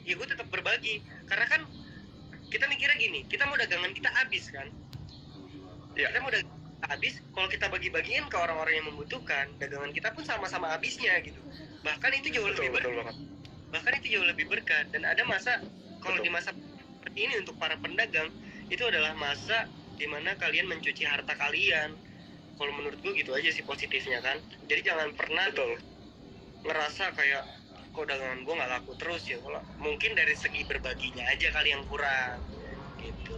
ya gue tetap berbagi. Karena kan kita mikirnya gini, kita mau dagangan kita habis kan. Iya. Kita mau dagangan habis, kalau kita bagi-bagiin ke orang-orang yang membutuhkan, dagangan kita pun sama-sama habisnya gitu. Bahkan itu jauh lebih Betul banget. bahkan itu jauh lebih berkah. Dan ada masa, kalau Betul. di masa seperti ini untuk para pedagang, itu adalah masa dimana kalian mencuci harta kalian. Kalau menurut gue gitu aja sih positifnya kan. Jadi jangan pernah Betul. ngerasa kayak kok dagangan gue nggak laku terus ya. Kalau mungkin dari segi berbaginya aja kali yang kurang gitu.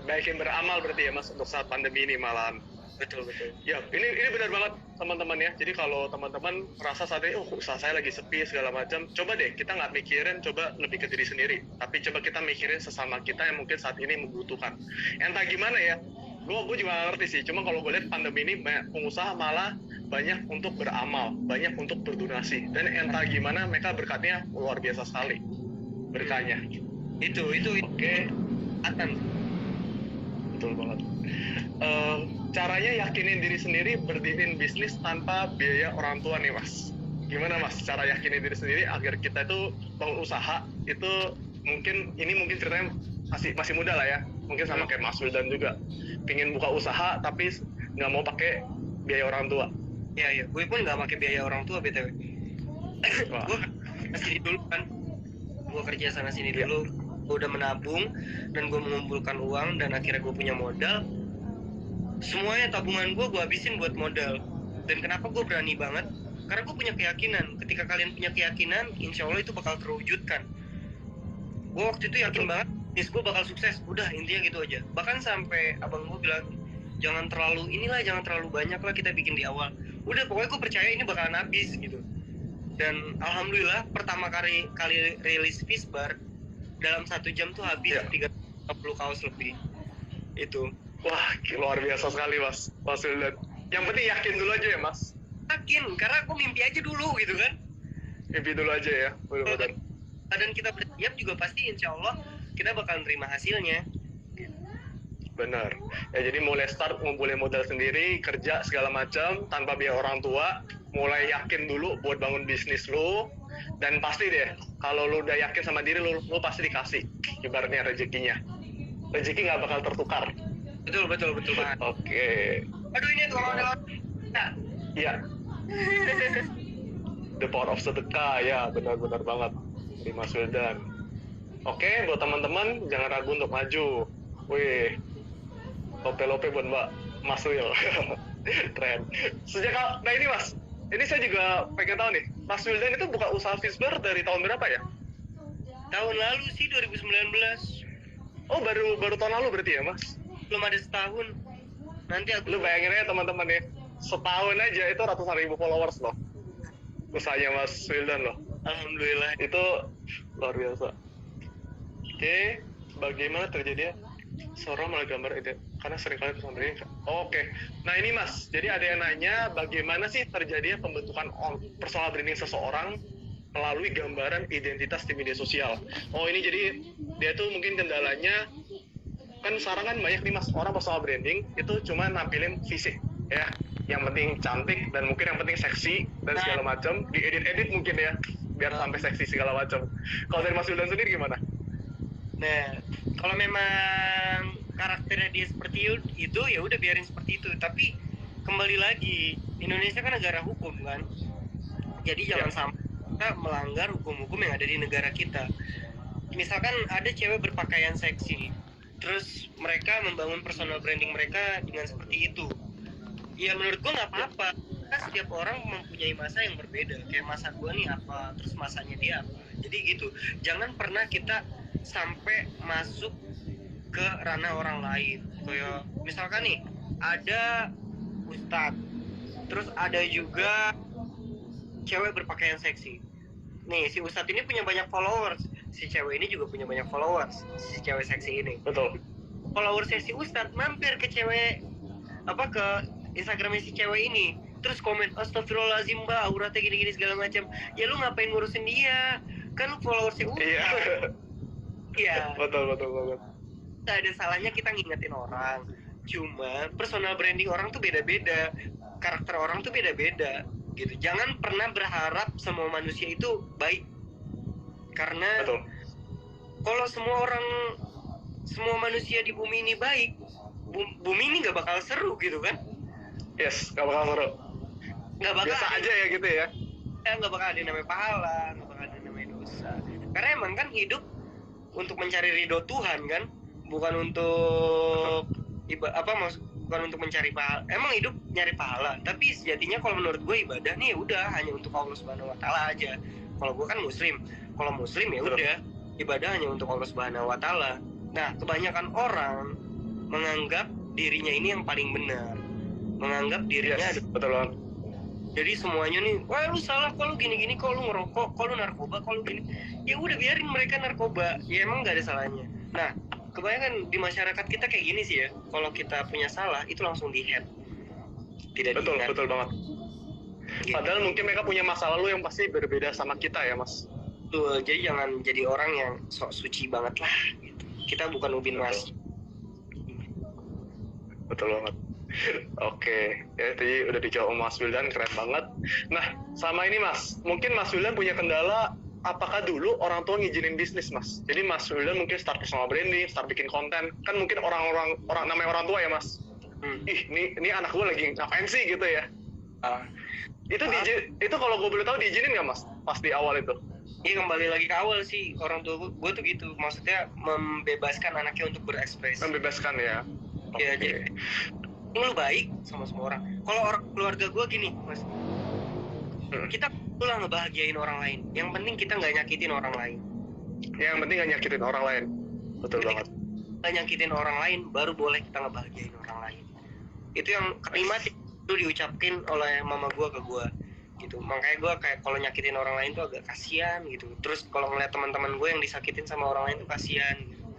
Baikin beramal berarti ya Mas untuk saat pandemi ini malahan. Betul. Ya, ini benar banget teman-teman ya. Jadi kalau teman-teman merasa saat ini, usaha saya lagi sepi segala macam, coba deh kita nggak mikirin, coba lebih ke diri sendiri. Tapi coba kita mikirin sesama kita yang mungkin saat ini membutuhkan. Entah gimana ya, gue juga nggak ngerti sih. Cuma kalau gue lihat pandemi ini banyak pengusaha malah banyak untuk beramal, banyak untuk berdonasi. Dan entah gimana mereka berkatnya luar biasa sekali berkahnya. Itu Oke. Betul banget. Caranya yakinin diri sendiri berdiriin bisnis tanpa biaya orang tua nih Mas. Gimana Mas cara yakinin diri sendiri agar kita itu bangun usaha itu mungkin ceritanya masih muda lah ya. Mungkin sama kayak Mas Wildan juga. Pengen buka usaha tapi nggak mau pakai biaya orang tua. Iya, gue pun nggak pakai biaya orang tua BTW. Gue sini dulu kan. Gue kerja sana sini dulu. Gue udah menabung dan gue mengumpulkan uang dan akhirnya gue punya modal. Semuanya tabungan gue habisin buat modal. Dan kenapa gue berani banget? Karena gue punya keyakinan. Ketika kalian punya keyakinan, insya Allah itu bakal terwujudkan. Gue waktu itu yakin banget bisnis gue bakal sukses. Udah, intinya gitu aja. Bahkan sampai abang gue bilang, jangan terlalu banyak lah kita bikin di awal. Udah, pokoknya gue percaya ini bakalan habis gitu. Dan alhamdulillah pertama kali rilis Fishbar, dalam 1 jam tuh habis 30 kaos lebih. Itu. Wah, luar biasa sekali Mas Wildan. Yang penting yakin dulu aja ya Mas. Yakin, karena aku mimpi aja dulu gitu kan. Mimpi dulu aja ya, benar-benar. Dan kita bersiap juga pasti insya Allah kita bakal nerima hasilnya. Benar. Ya jadi mulai start ngumpulin modal sendiri, kerja segala macam tanpa biaya orang tua, mulai yakin dulu buat bangun bisnis lu, dan pasti deh kalau lu udah yakin sama diri lu pasti dikasih ibaratnya rezekinya. Rezeki nggak bakal tertukar. Betul banget. Oke. Aduh, ini tuh kalau ada Iya. The power of sedekah, ya benar-benar banget dari Mas Wildan. Oke, buat teman-teman jangan ragu untuk maju. Wih, lope-lope buat Mbak Mas Wil. Keren. Nah ini Mas, ini saya juga pengen tahu nih, Mas Wildan itu buka usaha Fishbar dari tahun berapa ya? Tahun lalu sih 2019. Oh, baru tahun lalu berarti ya Mas? Belum ada setahun. Nanti aku... Lu bayangin aja teman-teman ya, setahun aja itu ratusan ribu followers loh. Usahanya Mas Wildan loh. Alhamdulillah. Itu luar biasa. Oke, bagaimana terjadinya seorang malah gambar ide? Karena seringkali personal branding. Oke. Nah ini Mas, jadi ada yang nanya bagaimana sih terjadinya pembentukan personal branding seseorang melalui gambaran identitas di media sosial. Oh ini jadi dia tuh mungkin kendalanya kan sekarang kan banyak nih Mas orang personal branding itu cuma nampilin fisik ya, yang penting cantik dan mungkin yang penting seksi dan segala macam, diedit mungkin ya biar sampai seksi segala macam. Kalau dari Mas Wildan sendiri gimana? Nah, kalau memang karakternya dia seperti itu ya udah biarin seperti itu. Tapi kembali lagi, Indonesia kan negara hukum kan. Jadi jangan sampai kita melanggar hukum-hukum yang ada di negara kita. Misalkan ada cewek berpakaian seksi, terus mereka membangun personal branding mereka dengan seperti itu. Ya menurut gua nggak apa-apa. Kan setiap orang mempunyai masa yang berbeda. Kayak masa gua nih apa, terus masanya dia apa. Jadi gitu. Jangan pernah kita sampai masuk ke ranah orang lain. Kayak misalkan nih ada ustadz, terus ada juga cewek berpakaian seksi. Nih si ustadz ini punya banyak followers, si cewek ini juga punya banyak followers, si cewek seksi ini. Betul. Followersnya si ustadz mampir ke cewek ke Instagramnya si cewek ini, terus komen astagfirullahaladzim mbak, auratnya gini-gini segala macam. Ya lu ngapain ngurusin dia? Kan followersnya ustadz. Iya. Betul banget. Tidak ada salahnya kita ngingetin orang. Cuma personal branding orang tuh beda-beda, karakter orang tuh beda-beda gitu. Jangan pernah berharap semua manusia itu baik, karena kalau semua manusia di bumi ini baik, bumi ini nggak bakal seru gitu kan. Yes, gak bakal seru. Nggak bakal Biasa aja ya gitu ya. nggak bakal ada yang namanya pahala, nggak bakal ada yang namanya dosa, karena emang kan hidup untuk mencari ridho Tuhan kan, bukan untuk bukan untuk mencari pahala. Emang hidup nyari pahala, tapi sejatinya kalau menurut gue ibadah nih udah hanya untuk Allah Subhanahu Wa Taala aja. Kalau gue kan muslim, kalau muslim ya udah ibadah hanya untuk Allah Subhanahu Wa Taala. Nah, kebanyakan orang menganggap dirinya ini yang paling benar, menganggap dirinya betul banget. Jadi semuanya nih, wah lu salah, kok lu gini-gini, kok lu ngerokok, kok lu narkoba, kok lu gini. Ya udah biarin mereka narkoba, ya emang gak ada salahnya. Nah, kebanyakan di masyarakat kita kayak gini sih ya, kalau kita punya salah itu langsung di-head. Tidak diingat. Betul banget. Gitu. Padahal mungkin mereka punya masa lalu yang pasti berbeda sama kita ya Mas. Betul, jadi jangan jadi orang yang sok suci banget lah gitu. Kita bukan Ubin Mas. Betul banget. Oke, ya tadi udah dijawab Mas Wildan, keren banget. Nah, sama ini Mas, mungkin Mas Wildan punya kendala, apakah dulu orang tua ngizinin bisnis Mas? Jadi Mas Wildan mungkin start personal branding, start bikin konten, kan mungkin orang namanya orang tua ya Mas. Ini anak gue lagi ngapain sih gitu ya? Itu kalau gue boleh tahu diizinin nggak Mas? Pas di awal itu? Iya, kembali lagi ke awal sih, orang tua gue tuh gitu, maksudnya membebaskan anaknya untuk berekspresi. Membebaskan ya. Iya, jadi lu baik sama semua orang. Kalau keluarga gue gini Mas, kita lah ngebahagiain orang lain. Yang penting kita nggak nyakitin orang lain. Yang penting nggak nyakitin orang lain. Betul banget. Nggak nyakitin orang lain, baru boleh kita ngebahagiain orang lain. Itu yang kalimat itu diucapin oleh mama gue ke gue gitu. Makanya gue kayak kalau nyakitin orang lain tuh agak kasihan gitu. Terus kalau ngeliat teman-teman gue yang disakitin sama orang lain tuh kasihan gitu.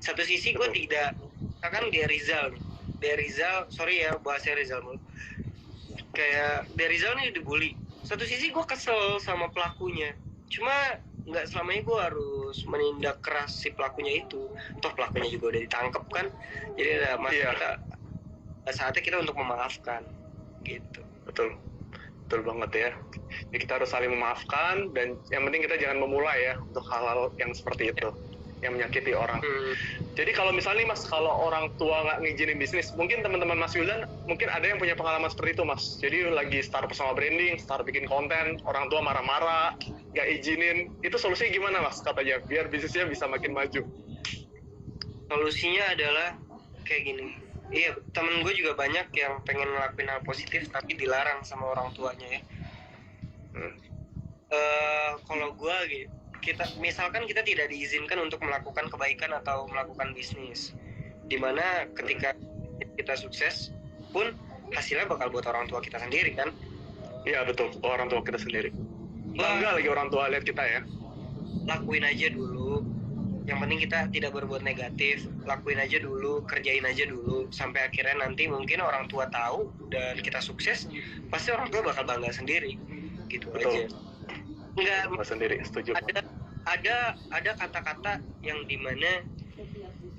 Satu sisi gue tidak, kan dia Rizal nih. Rizal, sorry ya bahasa Rizal mulu. Kayak Rizal nih dibully. Satu sisi gue kesel sama pelakunya. Cuma nggak selamanya gue harus menindak keras si pelakunya itu. Toh pelakunya juga udah ditangkap kan. Jadi ada masa saatnya kita untuk memaafkan gitu. Betul banget ya. Jadi kita harus saling memaafkan, dan yang penting kita jangan memulai ya untuk hal-hal yang seperti itu yang menyakiti orang. Jadi kalau misalnya Mas, kalau orang tua nggak ngizinin bisnis, mungkin teman-teman Mas Wildan mungkin ada yang punya pengalaman seperti itu Mas. Jadi lagi start personal branding, start bikin konten, orang tua marah-marah, nggak izinin, itu solusinya gimana Mas katanya biar bisnisnya bisa makin maju? Solusinya adalah kayak gini. Iya, temen gue juga banyak yang pengen ngelakuin hal positif tapi dilarang sama orang tuanya ya. Kalau gue gitu, misalkan kita tidak diizinkan untuk melakukan kebaikan atau melakukan bisnis, dimana ketika kita sukses pun hasilnya bakal buat orang tua kita sendiri kan. Iya betul, orang tua kita sendiri. Bangga lagi orang tua lihat kita ya. Lakuin aja dulu, yang penting kita tidak berbuat negatif. Lakuin aja dulu, kerjain aja dulu, sampai akhirnya nanti mungkin orang tua tahu dan kita sukses, pasti orang tua bakal bangga sendiri gitu. Betul. Aja enggak sendiri, setuju. Ada kata-kata yang dimana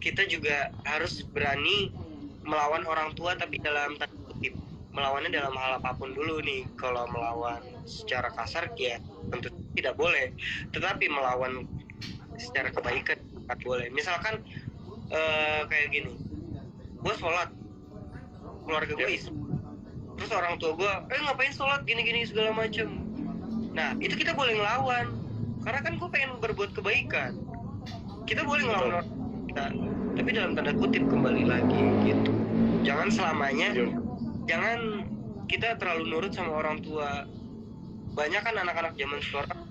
kita juga harus berani melawan orang tua, tapi dalam tanda kutip melawannya dalam hal apapun dulu nih. Kalau melawan secara kasar ya tentu tidak boleh, tetapi melawan secara kebaikan tidak boleh. Misalkan kayak gini, gue sholat, keluarga gue terus orang tua gue ngapain sholat gini-gini segala macem. Nah itu kita boleh ngelawan, karena kan gue pengen berbuat kebaikan. Kita boleh ngelawan orang kita, tapi dalam tanda kutip kembali lagi gitu. Jangan selamanya, jangan kita terlalu nurut sama orang tua. Banyak kan anak-anak zaman sekarang,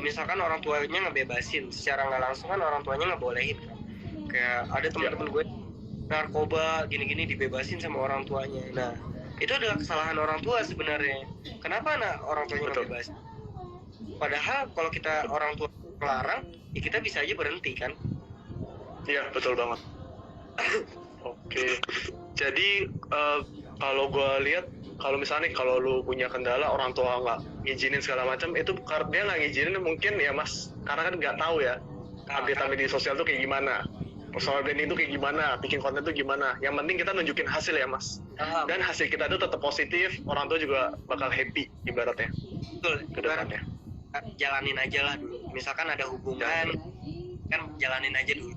misalkan orang tuanya ngebebasin, secara nggak langsung kan orang tuanya ngebolehin. Kayak ada teman-teman gue narkoba gini-gini dibebasin sama orang tuanya. Nah itu adalah kesalahan orang tua sebenarnya. Kenapa orang tuanya ngebebasin? Padahal kalau kita orang tua melarang, ya kita bisa aja berhenti kan? Iya betul banget. Oke. Jadi kalau gue lihat, kalau misalnya kalau lu punya kendala orang tua nggak ngizinin segala macam, itu dia nggak ngizinin mungkin ya Mas, karena kan nggak tahu ya update media sosial tuh kayak gimana, personal branding itu kayak gimana, bikin konten tuh gimana. Yang penting kita nunjukin hasil ya Mas, dan hasil kita itu tetap positif, orang tua juga bakal happy ibaratnya. Betul. Ke depannya. Jalanin aja lah dulu. misalkan ada hubungan kan jalanin aja dulu,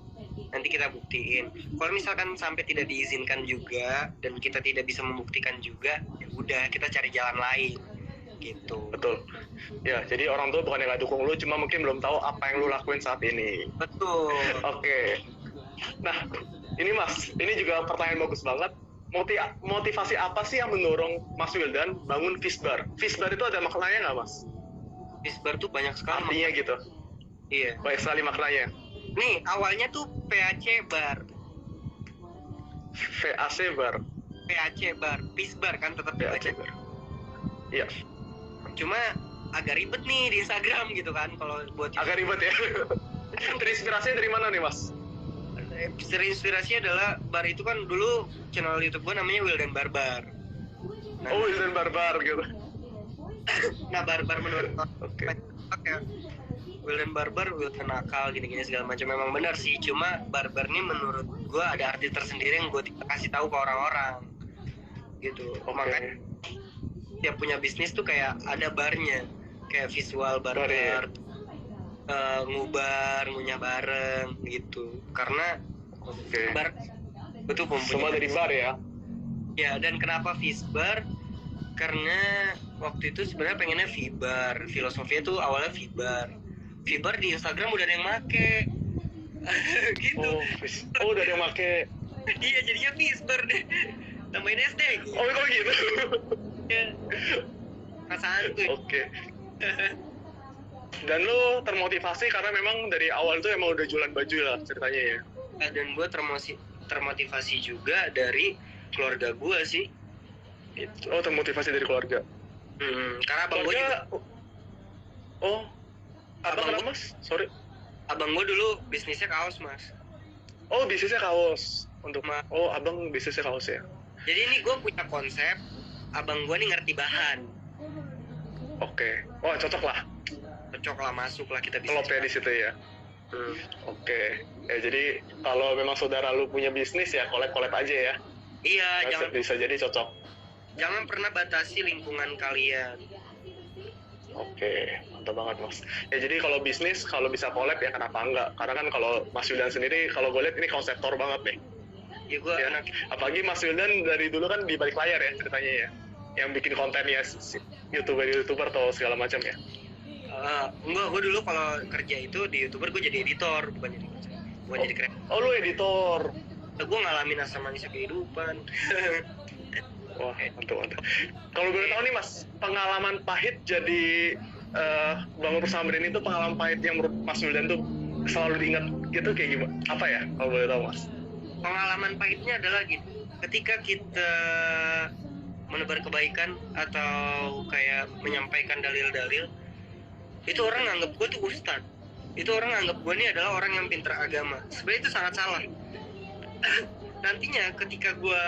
nanti kita buktiin. Kalau misalkan sampai tidak diizinkan juga dan kita tidak bisa membuktikan juga, ya udah kita cari jalan lain gitu. Betul. Ya, jadi orang tua bukan yang nggak dukung lu, cuma mungkin belum tahu apa yang lu lakuin saat ini. Betul. Oke. Nah, ini Mas, ini juga pertanyaan bagus banget. Motivasi apa sih yang mendorong Mas Wildan bangun Fishbar? Fishbar itu ada maknanya nggak, Mas? Fishbar tuh banyak sekali. Artinya gitu. Iya. Banyak sekali maknanya. Nih, awalnya tuh PAC bar. VAC bar. PAC bar, Fishbar kan tetap VAC dibaca. bar. Iya. Cuma agak ribet nih di Instagram gitu kan kalau buat Agak ribet ya. Terinspirasinya dari mana nih, Mas? Terinspirasinya adalah bar itu kan dulu channel YouTube gua namanya Wildan Barbar. Nah, Oh, Wildan Barbar gitu. nah barbar menurut Oke. ya. Wildan Barbar, Wildan nakal gini-gini segala macam, memang benar sih. Cuma barbar ini menurut gua ada arti tersendiri yang gua kasih tahu ke orang-orang gitu. Makanya tiap punya bisnis tuh kayak ada barnya, kayak visual barbar, ngubar, ngunyah bareng gitu. Karena Oke. bar itu Semua dari bar ya. ya. Dan kenapa Fishbar? Karena waktu itu sebenarnya pengennya Vibar, filosofinya tuh awalnya Vibar di Instagram udah ada yang make gitu. Oh, udah ada yang make. Iya, jadinya Fishbar deh, tambahin SD. Oh, kok gitu? Ya. Perasaan tuh. Oke. Dan lu termotivasi karena memang dari awal tuh emang udah jualan baju lah ceritanya ya. Dan gue termotivasi juga dari keluarga gue sih. Gitu. Oh, termotivasi dari keluarga. Karena abang gue juga. Oh, Abang kenapa, gua- Mas? Sorry. Abang gue dulu bisnisnya kaos, Mas. Oh, bisnisnya kaos. Ma- Oh, abang bisnisnya kaos ya. Jadi ini gue punya konsep, abang gue nih ngerti bahan. Oke. Oh, cocok lah. Cocok lah, masuk lah kita bisa. Klop ya di situ ya. Oke. Ya, jadi kalau memang saudara lu punya bisnis ya collab aja ya. Iya, jangan Bisa jadi cocok. pernah batasi lingkungan kalian. Oke, mantap banget Mas. Ya jadi kalau bisnis, kalau bisa collab ya kenapa enggak? Karena kan kalau Mas Wildan sendiri, kalau gue lihat ini konseptor banget nih. Ya gue Ya, anak apalagi Mas Wildan dari dulu kan di balik layar ya ceritanya ya. Yang bikin konten ya YouTuber atau segala macam ya. enggak, gue dulu kalau kerja itu di YouTuber gue jadi editor, bukan jadi kreatif. Oh, lu editor. Gue ngalamin asam manisnya kehidupan. Wah, mantap. Kalau boleh tahu nih Mas, pengalaman pahit jadi bangun perusahaan brand itu pengalaman pahit yang menurut Mas Wildan tuh selalu diingat gitu kayak gimana? Apa ya kalau boleh tahu Mas? Pengalaman pahitnya adalah gitu, ketika kita menebar kebaikan atau kayak menyampaikan dalil-dalil, itu orang nganggap gue tuh ustadz. Itu orang nganggap gue ini adalah orang yang pintar agama. Sebenarnya itu sangat salah. Nantinya ketika gue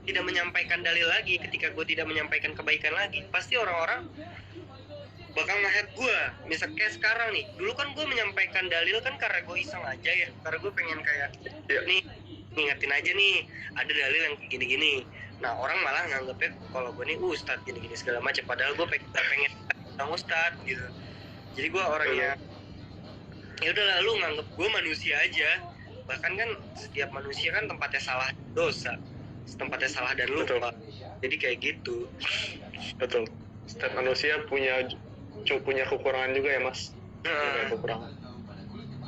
tidak menyampaikan dalil lagi, ketika gue tidak menyampaikan kebaikan lagi, pasti orang-orang bakal nge-hate gue. Misal kayak sekarang nih, dulu kan gue menyampaikan dalil kan karena gue iseng aja ya, karena gue pengen kayak nih ngingetin aja nih ada dalil yang gini-gini. Nah, orang malah nganggepnya kalau gue nih ustadz gini-gini segala macam, padahal gue pengen ustadz gitu. Jadi gue orangnya ya udah, lu nganggep gue manusia aja. Bahkan kan setiap manusia kan tempatnya salah dosa, tempatnya salah dan lupa. Jadi kayak gitu. Betul. Setiap manusia punya kekurangan juga ya Mas. Punya kekurangan.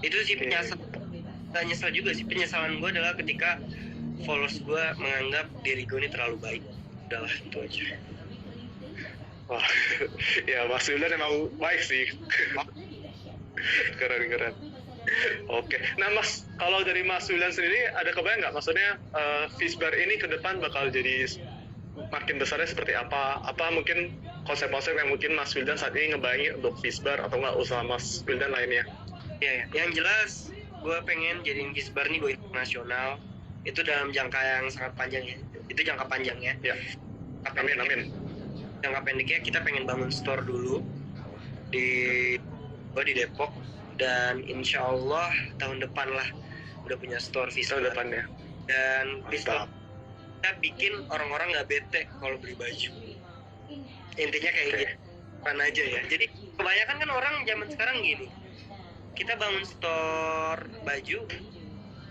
Itu sih nyesal juga sih. Penyesalan gue adalah ketika followers gue menganggap diri gue ini terlalu baik. Udahlah, itu aja. Wah, ya Mas Wildan emang baik sih. Keren. Oke, nah Mas, kalau dari Mas Wildan sendiri ada kebayang nggak? Maksudnya Fishbar ini ke depan bakal jadi makin besarnya seperti apa? Apa mungkin konsep-konsep yang mungkin Mas Wildan saat ini ngebayangin untuk Fishbar atau nggak usaha Mas Wildan lainnya? Ya, yang jelas gue pengen jadiin Fishbar nih gue internasional. Itu dalam jangka yang sangat panjang ya. Itu jangka panjang ya. Ya. Amin. Jangka pendeknya kita pengen bangun store dulu di Depok, dan insya Allah tahun depan lah udah punya store Fishbar. Tahun depannya. Dan Fishbar kita bikin orang-orang nggak bete kalau beli baju. Intinya kayak gitu. aja ya. Jadi kebanyakan kan orang zaman sekarang gini, kita bangun store baju,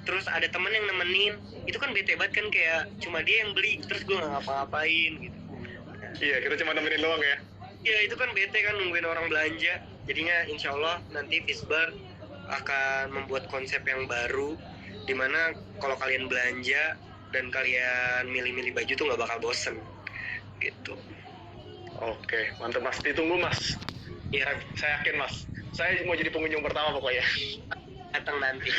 terus ada temen yang nemenin, itu kan bete banget kan, kayak cuma dia yang beli, terus gue nggak ngapa-ngapain gitu. Iya, kita cuma nemenin doang ya. Ya itu kan bete kan, nungguin orang belanja. Jadinya insya Allah nanti Fishbar akan membuat konsep yang baru, dimana kalau kalian belanja dan kalian milih-milih baju tuh nggak bakal bosen gitu. Oke, mantap Mas. Ditunggu Mas. Ya, Saya yakin Mas. Saya mau jadi pengunjung pertama pokoknya. datang nanti.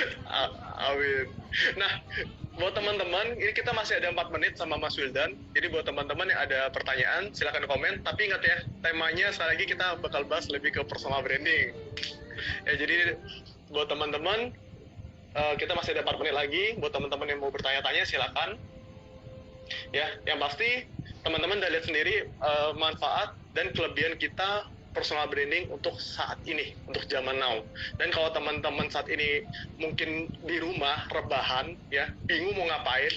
Amin. Nah, buat teman-teman, ini kita masih ada 4 menit sama Mas Wildan. Jadi buat teman-teman yang ada pertanyaan, silakan komen. Tapi ingat ya, temanya sekali lagi kita bakal bahas lebih ke personal branding. Ya, jadi buat teman-teman, kita masih ada 4 menit lagi. Buat teman-teman yang mau bertanya-tanya, silakan. Ya, yang pasti teman-teman udah lihat sendiri manfaat dan kelebihan kita personal branding untuk saat ini, untuk zaman now. Dan kalau teman-teman saat ini mungkin di rumah, rebahan, ya, bingung mau ngapain,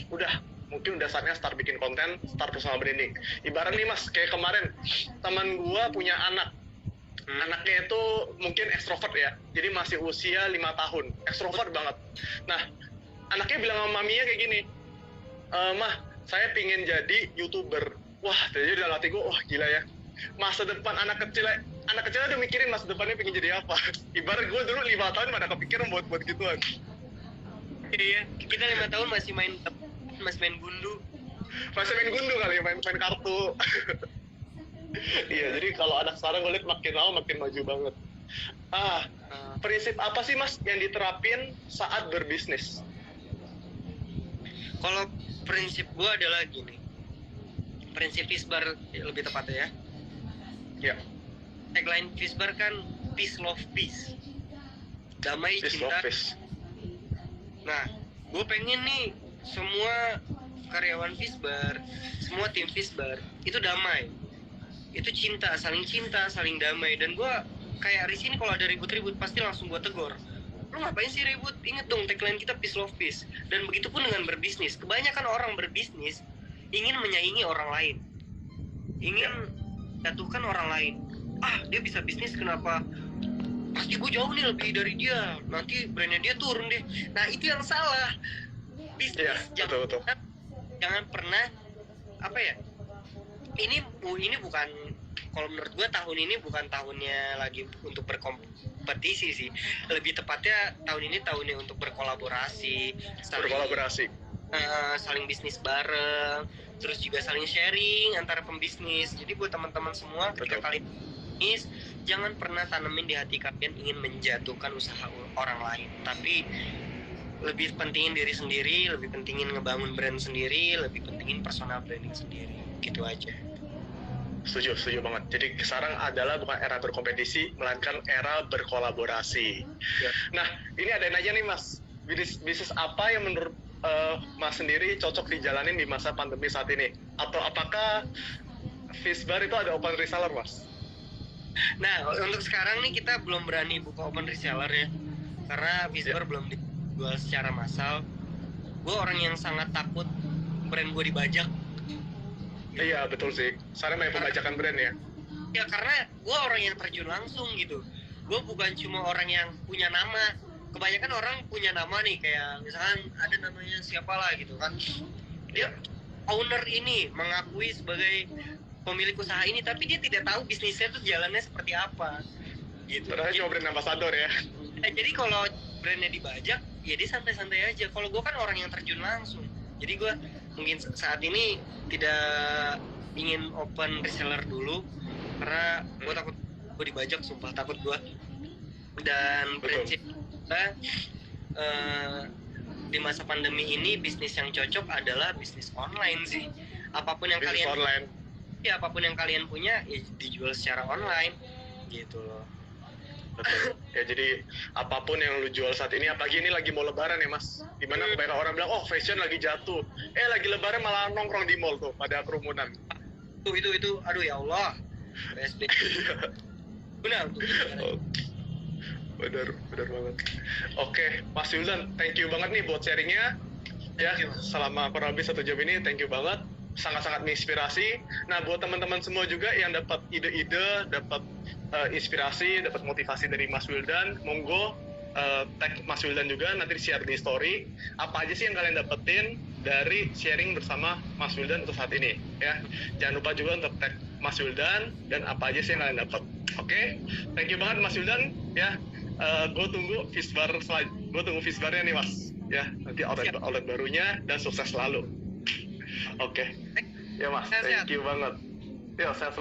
mungkin udah saatnya start bikin konten, start personal branding. Ibarat nih Mas, kayak kemarin, teman gua punya anak. Anaknya itu mungkin ekstrovert ya, jadi masih usia 5 tahun, ekstrovert banget. Nah, anaknya bilang sama maminya kayak gini, "Mah, saya pingin jadi YouTuber." Wah, jadi dalam hati gue, wah gila ya. Masa depan anak kecil udah mikirin masa depannya pengen jadi apa. Ibarat gue dulu 5 tahun pada kepikiran buat gituan. Iya, kita 5 tahun masih main gundu. Masih main gundu kali, main kartu. Iya, jadi kalau anak sekarang gue liat makin lama makin maju banget. Prinsip apa sih Mas yang diterapin saat berbisnis? Kalau prinsip gue adalah gini, prinsip Fishbar lebih tepatnya ya. Ya. Tagline Fishbar kan peace love peace, damai Peace, cinta. love, peace. Nah, gue pengen nih semua karyawan Fishbar, semua tim Fishbar itu damai, itu cinta, saling damai. Dan gue kayak di sini kalau ada ribut-ribut pasti langsung gue tegur. Lu ngapain sih ribut? Ingat dong tagline kita peace love peace. Dan begitupun dengan berbisnis. Kebanyakan orang berbisnis ingin menyaingi orang lain, ingin jatuhkan orang lain. Dia bisa bisnis, kenapa? Pasti gue jauh nih lebih dari dia, nanti brandnya dia turun deh. Nah itu yang salah. Bisnis jangan pernah ini bukan, kalau menurut gue tahun ini bukan tahunnya lagi untuk berkompetisi sih, lebih tepatnya tahun ini tahunnya untuk berkolaborasi, saling bisnis bareng, terus juga saling sharing antara pembisnis. Jadi buat teman-teman semua, ketika kalian bisnis, jangan pernah tanemin di hati kalian ingin menjatuhkan usaha orang lain, tapi lebih pentingin diri sendiri, lebih pentingin ngebangun brand sendiri, lebih pentingin personal branding sendiri. Gitu aja. Setuju banget. Jadi sekarang adalah bukan era berkompetisi, melainkan era berkolaborasi. Ya. Nah, ini ada yang nanya nih Mas, bisnis apa yang menurut Mas sendiri cocok dijalanin di masa pandemi saat ini? Atau apakah Fishbar itu ada open reseller Mas? Nah, untuk sekarang nih kita belum berani buka open reseller ya, karena Fishbar belum dijual secara massal. Gue orang yang sangat takut brand gue dibajak. Iya betul sih, sekarang main pembajakan brand ya. Ya karena gue orang yang terjun langsung gitu. Gue bukan cuma orang yang punya nama. Kebanyakan orang punya nama nih, kayak misalkan ada namanya siapa lah gitu kan. Dia owner ini, mengakui sebagai pemilik usaha ini, tapi dia tidak tahu bisnisnya tuh jalannya seperti apa gitu. Padahal cuma brand ambassador ya. Jadi kalau brandnya dibajak, ya dia santai-santai aja. Kalau gue kan orang yang terjun langsung, jadi gue mungkin saat ini tidak ingin open reseller dulu, karena gue takut gue dibajak, sumpah takut gue. Dan prinsip kita di masa pandemi ini, bisnis yang cocok adalah bisnis online sih. Apapun yang apapun yang kalian punya ya dijual secara online gitu loh. Betul. Ya jadi apapun yang lu jual saat ini, apalagi ini lagi mau lebaran ya Mas, dimana kebanyakan orang bilang fashion lagi jatuh, lagi lebaran malah nongkrong di mall tuh pada kerumunan. Itu aduh ya Allah, PSBB. Benar tuh. Benar banget. Oke, Mas Wildan, thank you banget nih buat sharingnya ya. Selama kurang lebih 1 jam ini, thank you banget. sangat-sangat menginspirasi. Nah, buat teman-teman semua juga yang dapat ide-ide, dapat inspirasi, dapat motivasi dari Mas Wildan, monggo tag Mas Wildan juga, nanti share di story apa aja sih yang kalian dapetin dari sharing bersama Mas Wildan untuk saat ini ya. Jangan lupa juga untuk tag Mas Wildan dan apa aja sih yang kalian dapat. Oke, thank you banget Mas Wildan ya. Gue tunggu Fishbar-nya nih Mas ya, nanti outlet barunya dan sukses selalu. Oke. Ya Mas, thank you banget. Ya, saya